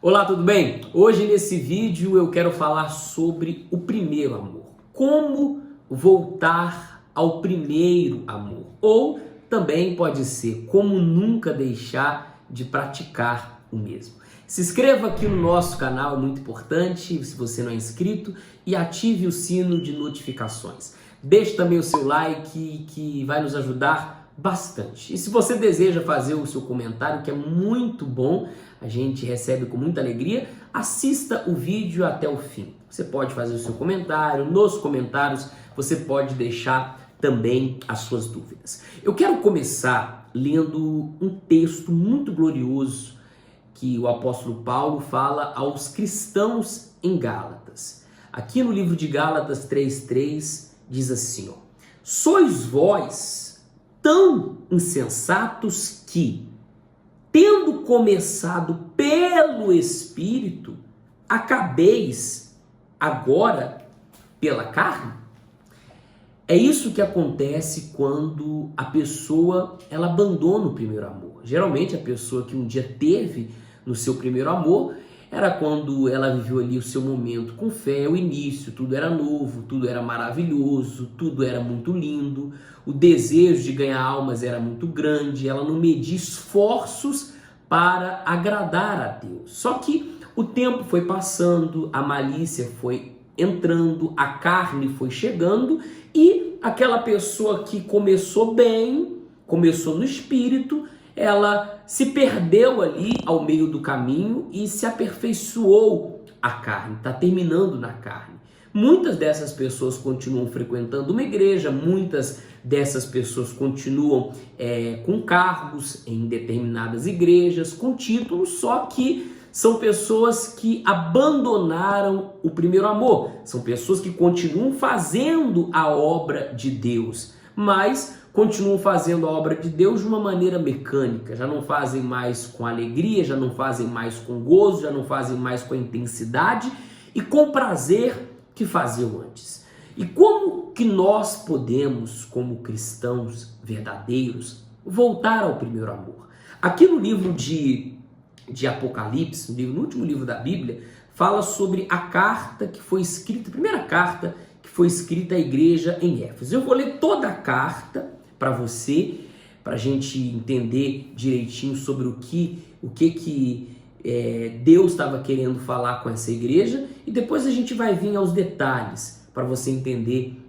Olá, tudo bem? Hoje nesse vídeo eu quero falar sobre o primeiro amor. Como voltar ao primeiro amor. Ou também pode ser como nunca deixar de praticar o mesmo. Se inscreva aqui no nosso canal, é muito importante, se você não é inscrito, e ative o sino de notificações. Deixe também o seu like que vai nos ajudar bastante. E se você deseja fazer o seu comentário, que é muito bom, a gente recebe com muita alegria, assista o vídeo até o fim. Você pode fazer o seu comentário, nos comentários você pode deixar também as suas dúvidas. Eu quero começar lendo um texto muito glorioso que o apóstolo Paulo fala aos cristãos em Gálatas. Aqui no livro de Gálatas 3:3 diz assim, sois vós tão insensatos que, tendo começado pelo Espírito, acabeis agora pela carne? É isso que acontece quando a pessoa ela abandona o primeiro amor. Geralmente a pessoa que um dia teve no seu primeiro amor era quando ela viveu ali o seu momento com fé, o início, tudo era novo, tudo era maravilhoso, tudo era muito lindo, o desejo de ganhar almas era muito grande, ela não media esforços para agradar a Deus. Só que o tempo foi passando, a malícia foi entrando, a carne foi chegando e aquela pessoa que começou bem, começou no espírito, ela se perdeu ali ao meio do caminho e se aperfeiçoou a carne, está terminando na carne. Muitas dessas pessoas continuam frequentando uma igreja, muitas dessas pessoas continuam com cargos em determinadas igrejas, com títulos, só que são pessoas que abandonaram o primeiro amor, são pessoas que continuam fazendo a obra de Deus, mas continuam fazendo a obra de Deus de uma maneira mecânica, já não fazem mais com alegria, já não fazem mais com gozo, já não fazem mais com a intensidade e com prazer que faziam antes. E como que nós podemos, como cristãos verdadeiros, voltar ao primeiro amor? Aqui no livro de Apocalipse, no último livro da Bíblia, fala sobre a carta que foi escrita, a primeira carta que foi escrita à igreja em Éfeso. Eu vou ler toda a carta para você, para a gente entender direitinho sobre o que Deus estava querendo falar com essa igreja, e depois a gente vai vir aos detalhes para você entender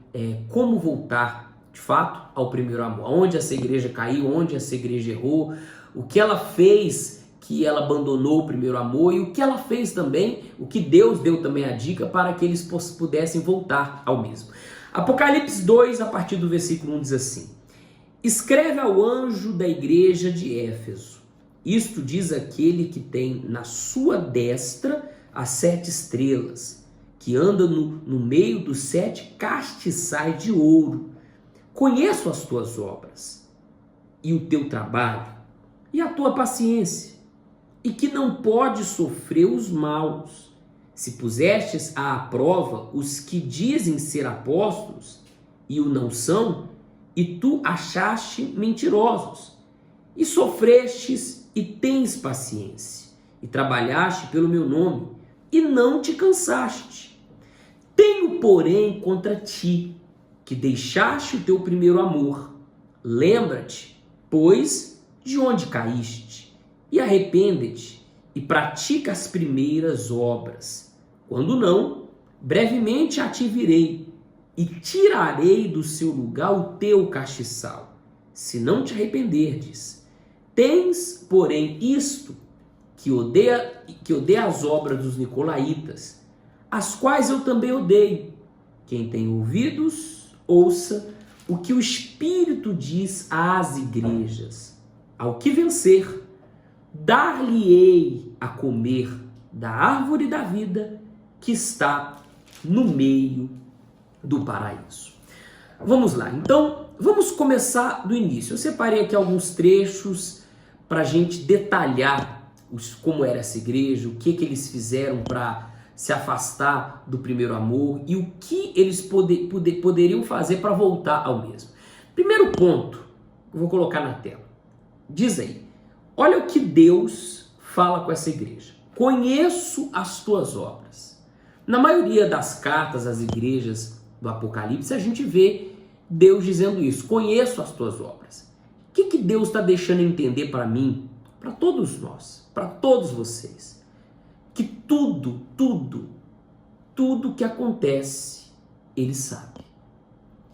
como voltar de fato ao primeiro amor, onde essa igreja caiu, onde essa igreja errou, o que ela fez que ela abandonou o primeiro amor e o que ela fez também, o que Deus deu também a dica para que eles pudessem voltar ao mesmo. Apocalipse 2, a partir do versículo 1 diz assim: escreve ao anjo da igreja de Éfeso, isto diz aquele que tem na sua destra as 7 estrelas, que anda no meio dos 7 castiçais de ouro. Conheço as tuas obras, e o teu trabalho, e a tua paciência, e que não pode sofrer os maus. Se pusestes à prova os que dizem ser apóstolos, e o não são, e tu achaste mentirosos, e sofrestes e tens paciência, e trabalhaste pelo meu nome, e não te cansaste. Tenho, porém, contra ti, que deixaste o teu primeiro amor. Lembra-te, pois, de onde caíste, e arrepende-te, e pratica as primeiras obras. Quando não, brevemente a te virei, e tirarei do seu lugar o teu castiçal, se não te arrependerdes. Tens, porém, isto, que odeia as obras dos nicolaítas, as quais eu também odeio. Quem tem ouvidos, ouça o que o Espírito diz às igrejas. Ao que vencer, dar-lhe-ei a comer da árvore da vida que está no meio do paraíso. Vamos lá, então vamos começar do início. Eu separei aqui alguns trechos para a gente detalhar como era essa igreja, o que eles fizeram para se afastar do primeiro amor e o que eles poderiam fazer para voltar ao mesmo. Primeiro ponto, eu vou colocar na tela. Diz aí, olha o que Deus fala com essa igreja. conheço as tuas obras. Na maioria das cartas às igrejas do Apocalipse, a gente vê Deus dizendo isso, conheço as tuas obras. O que Deus está deixando entender para mim, para todos nós, para todos vocês? Que tudo que acontece, Ele sabe.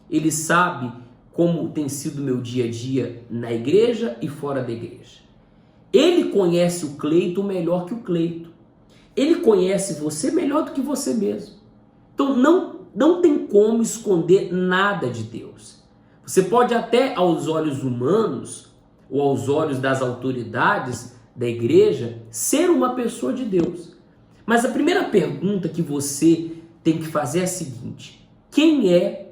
Ele sabe como tem sido o meu dia a dia na igreja e fora da igreja. Ele conhece o Cleito melhor que o Cleito. Ele conhece você melhor do que você mesmo. Então não tem como esconder nada de Deus. Você pode até aos olhos humanos ou aos olhos das autoridades da igreja ser uma pessoa de Deus. Mas a primeira pergunta que você tem que fazer é a seguinte: quem é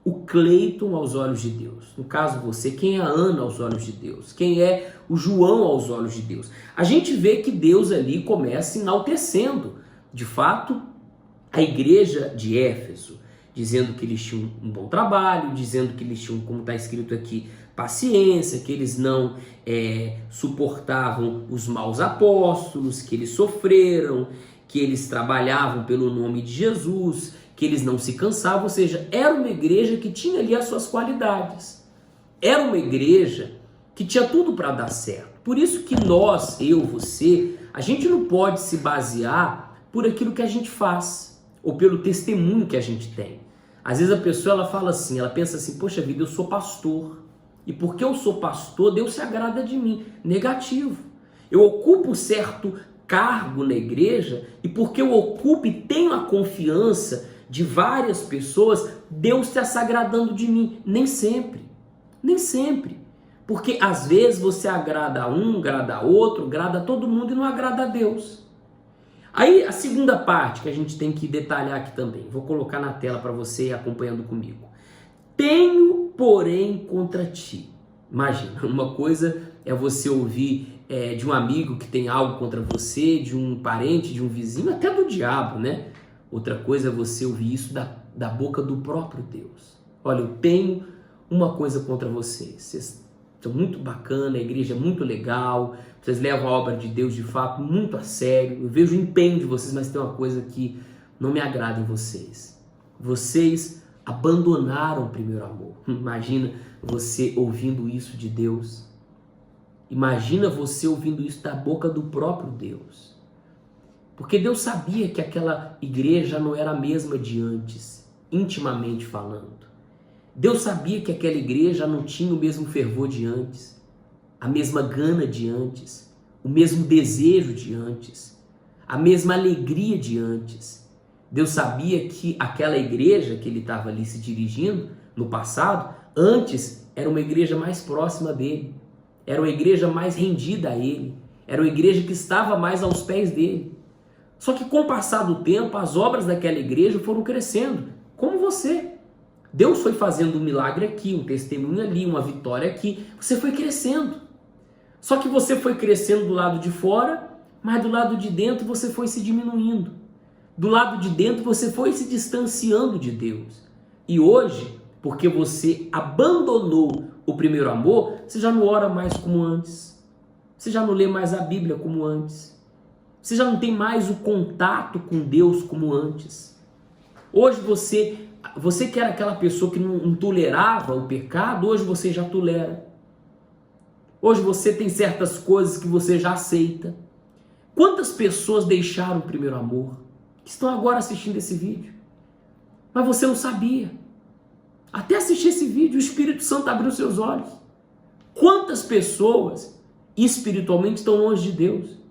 o Cleiton aos olhos de Deus? No caso você, quem é a Ana aos olhos de Deus? Quem é o João aos olhos de Deus? A gente vê que Deus ali começa enaltecendo, de fato, a igreja de Éfeso, dizendo que eles tinham um bom trabalho, dizendo que eles tinham, como está escrito aqui, paciência, que eles não suportavam os maus apóstolos, que eles sofreram, que eles trabalhavam pelo nome de Jesus, que eles não se cansavam, ou seja, era uma igreja que tinha ali as suas qualidades. Era uma igreja que tinha tudo para dar certo. Por isso que nós, eu, você, a gente não pode se basear por aquilo que a gente faz, ou pelo testemunho que a gente tem. Às vezes a pessoa ela fala assim, ela pensa assim, poxa vida, eu sou pastor, e porque eu sou pastor, Deus se agrada de mim. Negativo. Eu ocupo certo cargo na igreja, e porque eu ocupo e tenho a confiança de várias pessoas, Deus está se agradando de mim. Nem sempre. Nem sempre. Porque às vezes você agrada a um, agrada a outro, agrada a todo mundo e não agrada a Deus. Aí a segunda parte que a gente tem que detalhar aqui também, vou colocar na tela para você ir acompanhando comigo. Tenho, porém, contra ti. Imagina, uma coisa é você ouvir de um amigo que tem algo contra você, de um parente, de um vizinho, até do diabo, né? Outra coisa é você ouvir isso da boca do próprio Deus. Olha, eu tenho uma coisa contra vocês. Vocês são muito bacana, a igreja é muito legal, vocês levam a obra de Deus de fato muito a sério. Eu vejo o empenho de vocês, mas tem uma coisa que não me agrada em vocês. Vocês abandonaram o primeiro amor. Imagina você ouvindo isso de Deus. Imagina você ouvindo isso da boca do próprio Deus. Porque Deus sabia que aquela igreja não era a mesma de antes, intimamente falando. Deus sabia que aquela igreja não tinha o mesmo fervor de antes, a mesma gana de antes, o mesmo desejo de antes, a mesma alegria de antes. Deus sabia que aquela igreja que ele estava ali se dirigindo no passado, antes era uma igreja mais próxima dele, era uma igreja mais rendida a ele, era uma igreja que estava mais aos pés dele. Só que com o passar do tempo, as obras daquela igreja foram crescendo, como você. Deus foi fazendo um milagre aqui, um testemunho ali, uma vitória aqui. Você foi crescendo. Só que você foi crescendo do lado de fora, mas do lado de dentro você foi se diminuindo. Do lado de dentro você foi se distanciando de Deus. E hoje, porque você abandonou o primeiro amor, você já não ora mais como antes. Você já não lê mais a Bíblia como antes. Você já não tem mais o contato com Deus como antes. Hoje você que era aquela pessoa que não tolerava o pecado, hoje você já tolera. Hoje você tem certas coisas que você já aceita. Quantas pessoas deixaram o primeiro amor, que estão agora assistindo esse vídeo? Mas você não sabia. Até assistir esse vídeo, o Espírito Santo abriu seus olhos. Quantas pessoas espiritualmente estão longe de Deus?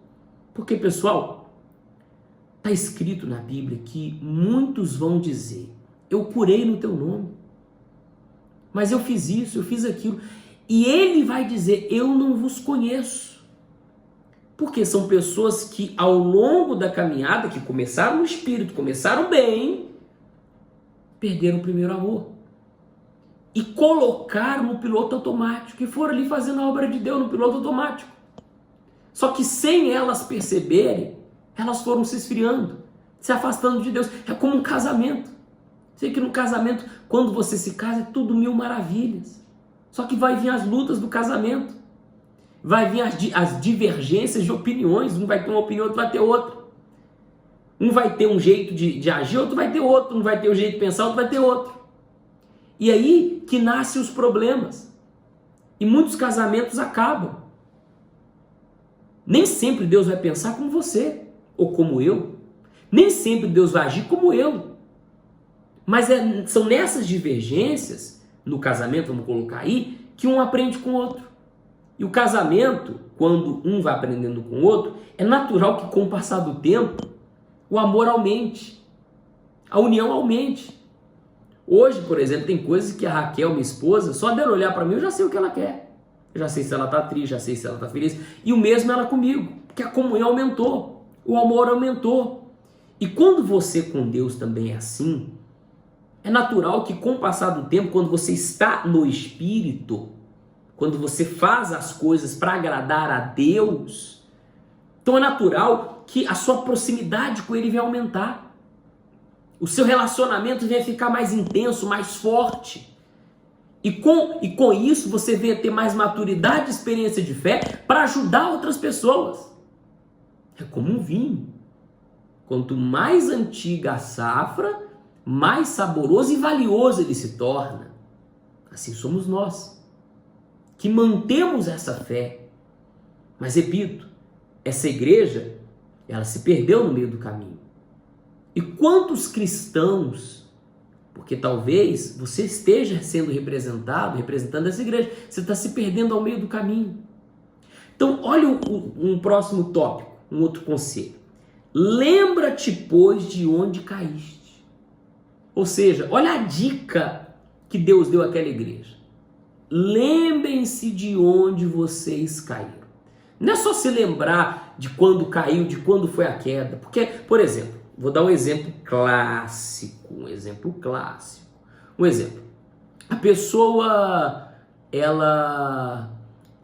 Porque, pessoal, está escrito na Bíblia que muitos vão dizer, eu curei no teu nome, mas eu fiz isso, eu fiz aquilo. E ele vai dizer, eu não vos conheço. Porque são pessoas que ao longo da caminhada, que começaram no Espírito, começaram bem, perderam o primeiro amor. E colocaram no piloto automático, e foram ali fazendo a obra de Deus no piloto automático. Só que sem elas perceberem, elas foram se esfriando, se afastando de Deus. É como um casamento. Sei que no casamento, quando você se casa, é tudo mil maravilhas. Só que vai vir as lutas do casamento. vai vir as divergências de opiniões. Um vai ter uma opinião, outro vai ter outra. Um vai ter um jeito de agir, outro vai ter outro. Um vai ter um jeito de pensar, outro vai ter outro. E aí que nascem os problemas. E muitos casamentos acabam. Nem sempre Deus vai pensar como você, ou como eu. Nem sempre Deus vai agir como eu. Mas são nessas divergências, no casamento, vamos colocar aí, que um aprende com o outro. E o casamento, quando um vai aprendendo com o outro, é natural que com o passar do tempo, o amor aumente, a união aumente. Hoje, por exemplo, tem coisas que a Raquel, minha esposa, só dela olhar para mim, eu já sei o que ela quer. Eu já sei se ela está triste, já sei se ela está feliz. E o mesmo ela comigo, porque a comunhão aumentou, o amor aumentou. E quando você com Deus também é assim, é natural que com o passar do tempo, quando você está no Espírito, quando você faz as coisas para agradar a Deus, então é natural que a sua proximidade com Ele vai aumentar. O seu relacionamento vai ficar mais intenso, mais forte. E com isso você vem a ter mais maturidade e experiência de fé para ajudar outras pessoas. É como um vinho. Quanto mais antiga a safra, mais saboroso e valioso ele se torna. Assim somos nós, que mantemos essa fé. Mas repito, essa igreja, ela se perdeu no meio do caminho. E quantos cristãos, porque talvez você esteja sendo representando essa igreja, você está se perdendo ao meio do caminho. Então, olha um próximo tópico, um outro conselho. Lembra-te, pois, de onde caíste. Ou seja, olha a dica que Deus deu àquela igreja. Lembrem-se de onde vocês caíram. Não é só se lembrar de quando caiu, de quando foi a queda. Porque, por exemplo, vou dar um exemplo clássico. Um exemplo. A pessoa, ela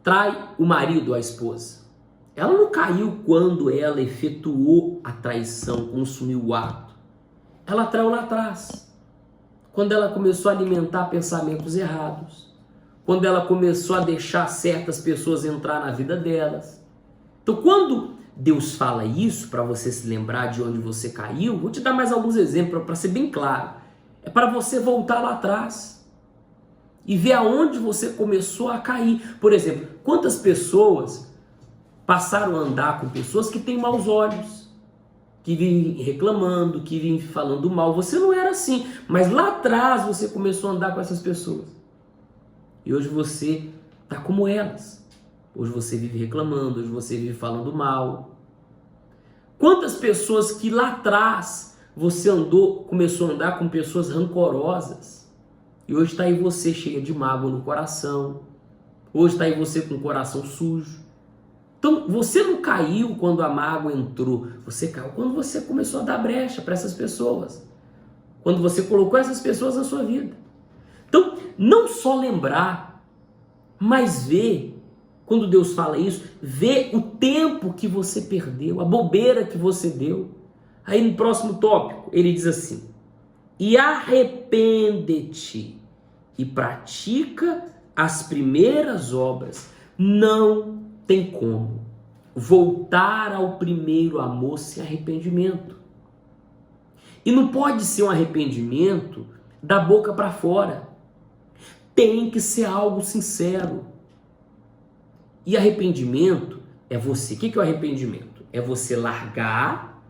trai o marido, a esposa. Ela não caiu quando ela efetuou a traição, consumiu o ato. Ela traiu lá atrás. Quando ela começou a alimentar pensamentos errados. Quando ela começou a deixar certas pessoas entrar na vida delas. Então, quando Deus fala isso, para você se lembrar de onde você caiu, vou te dar mais alguns exemplos para ser bem claro. É para você voltar lá atrás e ver aonde você começou a cair. Por exemplo, quantas pessoas passaram a andar com pessoas que têm maus olhos, que vivem reclamando, que vivem falando mal. Você não era assim, mas lá atrás você começou a andar com essas pessoas. E hoje você está como elas. Hoje você vive reclamando, hoje você vive falando mal. Quantas pessoas que lá atrás você começou a andar com pessoas rancorosas. E hoje está aí você cheia de mágoa no coração. Hoje está aí você com o coração sujo. Então, você não caiu quando a mágoa entrou. Você caiu quando você começou a dar brecha para essas pessoas. Quando você colocou essas pessoas na sua vida. Então, não só lembrar, mas ver, quando Deus fala isso, ver o tempo que você perdeu, a bobeira que você deu. Aí no próximo tópico, ele diz assim: e arrepende-te e pratica as primeiras obras. Não tem como voltar ao primeiro amor sem arrependimento. E não pode ser um arrependimento da boca para fora. Tem que ser algo sincero. E arrependimento é você. O que é o arrependimento? É você largar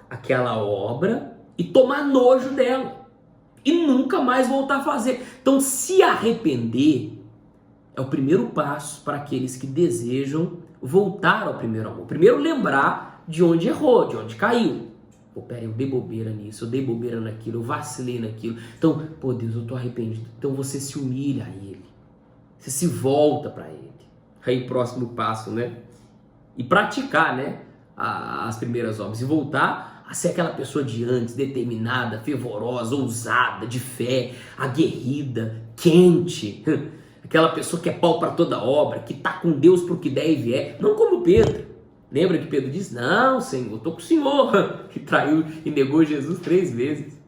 aquela obra e tomar nojo dela. E nunca mais voltar a fazer. Então, se arrepender é o primeiro passo para aqueles que desejam voltar ao primeiro amor. Primeiro lembrar de onde errou, de onde caiu. Pô, peraí, eu dei bobeira nisso, eu dei bobeira naquilo, eu vacilei naquilo. Então, pô, Deus, eu tô arrependido. Então você se humilha a Ele. Você se volta para Ele. Aí, próximo passo, né? E praticar, né? As primeiras obras. E voltar a ser aquela pessoa de antes, determinada, fervorosa, ousada, de fé, aguerrida, quente. Aquela pessoa que é pau para toda obra, que está com Deus para o que der e vier. Não como Pedro. Lembra que Pedro disse: não, Senhor, eu estou com o Senhor. Que traiu e negou Jesus 3 vezes.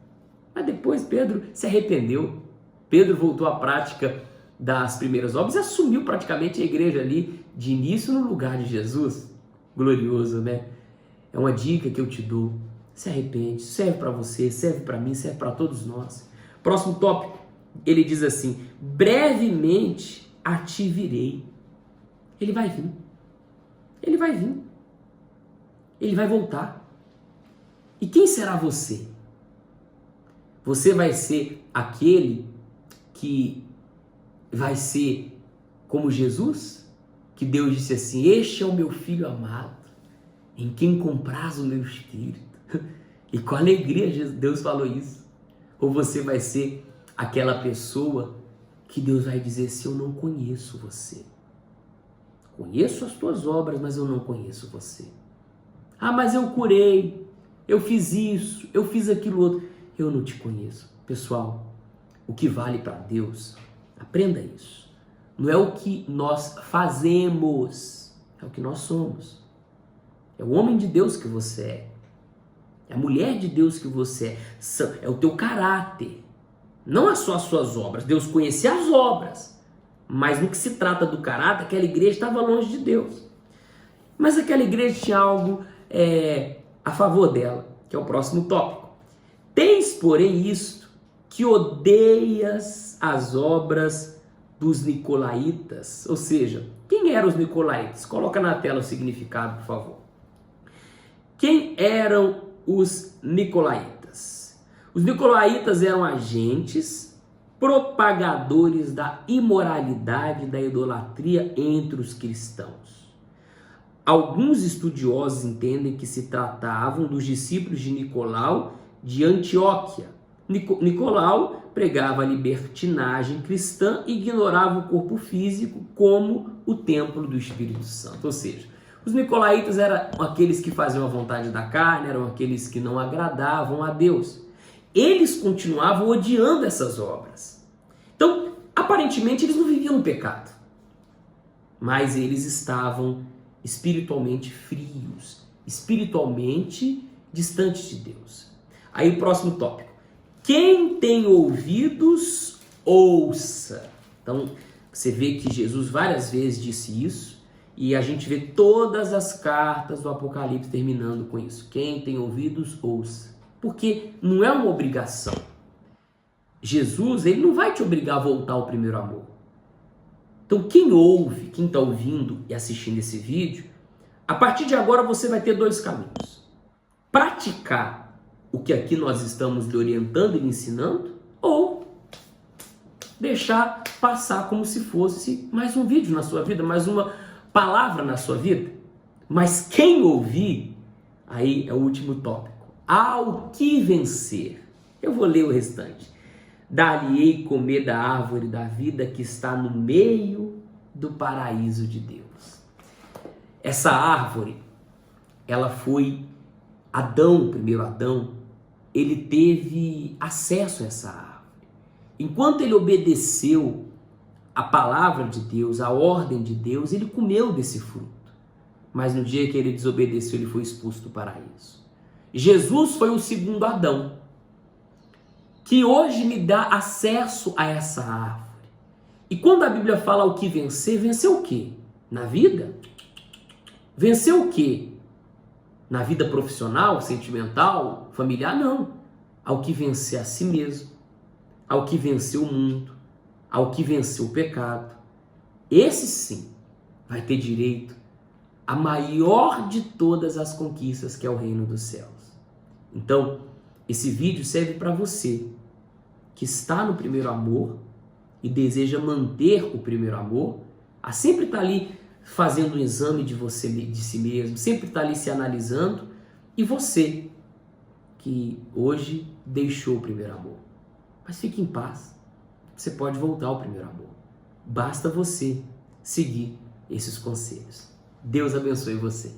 Mas depois Pedro se arrependeu. Pedro voltou à prática das primeiras obras e assumiu praticamente a igreja ali de início no lugar de Jesus. Glorioso, né? É uma dica que eu te dou. Se arrepende, serve para você, serve para mim, serve para todos nós. Próximo tópico, ele diz assim: brevemente a ti virei. Ele vai vir. Ele vai vir. Ele vai voltar. E quem será você? Você vai ser aquele que vai ser como Jesus? Que Deus disse assim: este é o meu filho amado, em quem compraz o meu espírito. E com alegria Deus falou isso. Ou você vai ser aquela pessoa que Deus vai dizer assim: eu não conheço você. Conheço as tuas obras, mas eu não conheço você. Ah, mas eu curei, eu fiz isso, eu fiz aquilo outro. Eu não te conheço. Pessoal, o que vale para Deus, aprenda isso. Não é o que nós fazemos, é o que nós somos. É o homem de Deus que você é. É a mulher de Deus que você é. É o teu caráter. Não é só as suas obras. Deus conhecia as obras. Mas no que se trata do caráter, aquela igreja estava longe de Deus. Mas aquela igreja tinha algo a favor dela, que é o próximo tópico. Tens, porém, isto, que odeias as obras dos nicolaítas. Ou seja, quem eram os nicolaítas? Coloca na tela o significado, por favor. Quem eram os nicolaítas? Os nicolaítas eram agentes propagadores da imoralidade e da idolatria entre os cristãos. Alguns estudiosos entendem que se tratavam dos discípulos de Nicolau de Antioquia. Nicolau pregava a libertinagem cristã e ignorava o corpo físico como o templo do Espírito Santo. Ou seja, os nicolaítas eram aqueles que faziam a vontade da carne, eram aqueles que não agradavam a Deus. Eles continuavam odiando essas obras. Então, aparentemente, eles não viviam no pecado, mas eles estavam espiritualmente frios, espiritualmente distantes de Deus. Aí o próximo tópico. Quem tem ouvidos, ouça. Então, você vê que Jesus várias vezes disse isso, e a gente vê todas as cartas do Apocalipse terminando com isso. Quem tem ouvidos, ouça. Porque não é uma obrigação. Jesus, ele não vai te obrigar a voltar ao primeiro amor. Então, quem ouve, quem está ouvindo e assistindo esse vídeo, a partir de agora você vai ter dois caminhos. Praticar o que aqui nós estamos lhe orientando e lhe ensinando, ou deixar passar como se fosse mais um vídeo na sua vida, mais uma palavra na sua vida. Mas quem ouvir, aí é o último tópico. Ao que vencer, eu vou ler o restante. Dar-lhe-ei comer da árvore da vida que está no meio do paraíso de Deus. Essa árvore, ela foi Adão, primeiro Adão, ele teve acesso a essa árvore. Enquanto ele obedeceu a palavra de Deus, a ordem de Deus, ele comeu desse fruto. Mas no dia que ele desobedeceu, ele foi expulso do paraíso. Jesus foi o segundo Adão, que hoje me dá acesso a essa árvore. E quando a Bíblia fala o que vencer, vencer o quê? Na vida? Vencer o quê? Na vida profissional, sentimental, familiar? Não. Ao que vencer a si mesmo, ao que vencer o mundo, ao que vencer o pecado. Esse sim vai ter direito à maior de todas as conquistas, que é o reino dos céus. Então, esse vídeo serve para você que está no primeiro amor e deseja manter o primeiro amor, a sempre estar ali fazendo um exame de si mesmo, sempre estar ali se analisando, e você que hoje deixou o primeiro amor. Mas fique em paz, você pode voltar ao primeiro amor. Basta você seguir esses conselhos. Deus abençoe você.